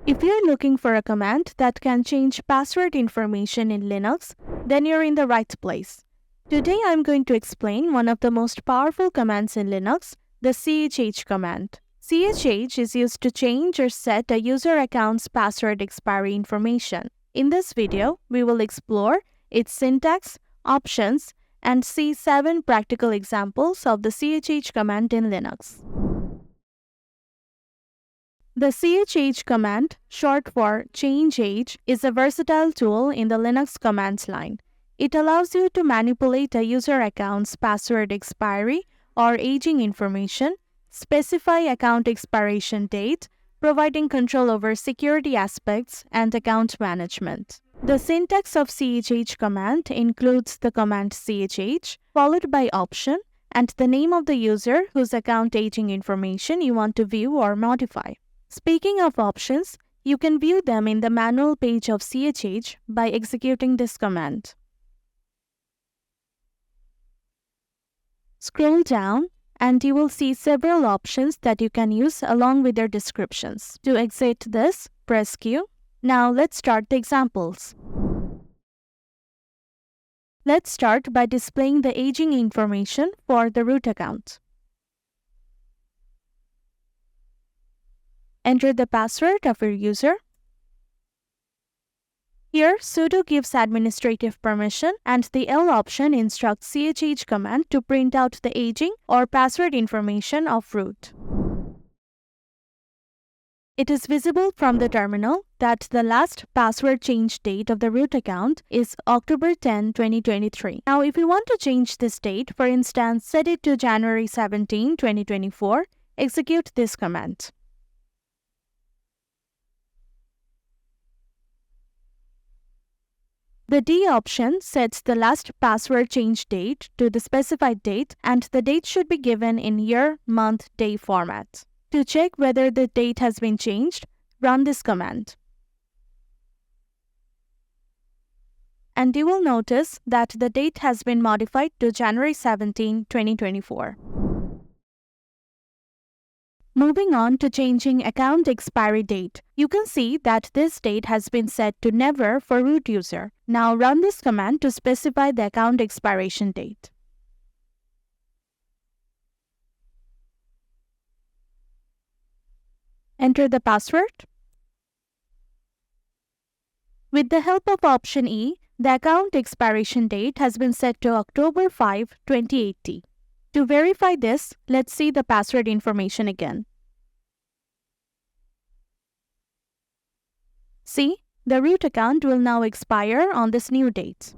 If you're looking for a command that can change password information in Linux, then you're in the right place. Today I'm going to explain one of the most powerful commands in Linux, the chage command. Chage is used to change or set a user account's password expiry information. In this video, we will explore its syntax, options, and see 7 practical examples of the chage command in Linux. The chage command, short for change age, is a versatile tool in the Linux commands line. It allows you to manipulate a user account's password expiry or aging information, specify account expiration date, providing control over security aspects and account management. The syntax of chage command includes the command chage, followed by option, and the name of the user whose account aging information you want to view or modify. Speaking of options, you can view them in the manual page of chage by executing this command. Scroll down and you will see several options that you can use along with their descriptions. To exit this, press Q. Now let's start the examples. Let's start by displaying the aging information for the root account. Enter the password of your user. Here, sudo gives administrative permission and the L option instructs chage command to print out the aging or password information of root. It is visible from the terminal that the last password change date of the root account is October 10, 2023. Now, if you want to change this date, for instance, set it to January 17, 2024, execute this command. The D option sets the last password change date to the specified date, and the date should be given in year, month, day format. To check whether the date has been changed, run this command. And you will notice that the date has been modified to January 17, 2024. Moving on to changing account expiry date, you can see that this date has been set to never for root user. Now run this command to specify the account expiration date. Enter the password. With the help of option E, the account expiration date has been set to October 5, 2080. To verify this, let's see the password information again. See, the root account will now expire on this new date.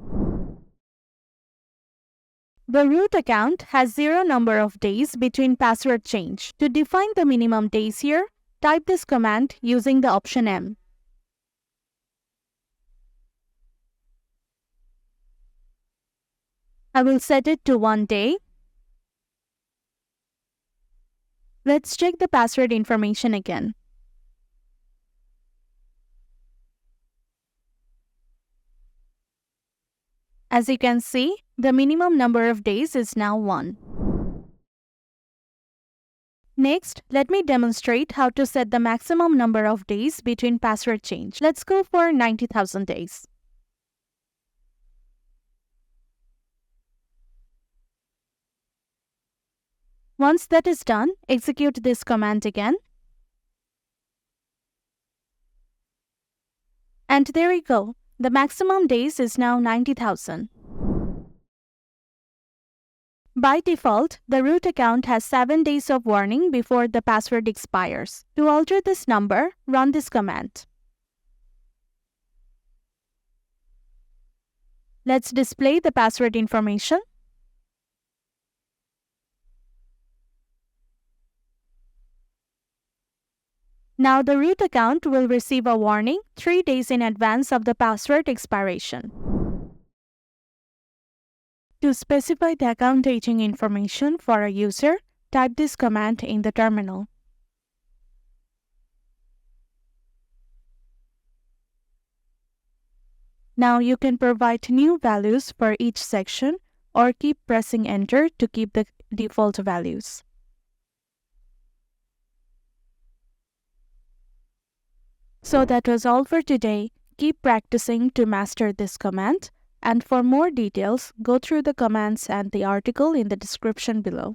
The root account has 0 number of days between password change. To define the minimum days here, type this command using the option M. I will set it to 1 day. Let's check the password information again. As you can see, the minimum number of days is now 1. Next, let me demonstrate how to set the maximum number of days between password change. Let's go for 90,000 days. Once that is done, execute this command again. And there you go. The maximum days is now 90,000. By default, the root account has 7 days of warning before the password expires. To alter this number, run this command. Let's display the password information. Now the root account will receive a warning 3 days in advance of the password expiration. To specify the account aging information for a user, type this command in the terminal. Now you can provide new values for each section or keep pressing enter to keep the default values. So that was all for today. Keep practicing to master this command. And for more details, go through the commands and the article in the description below.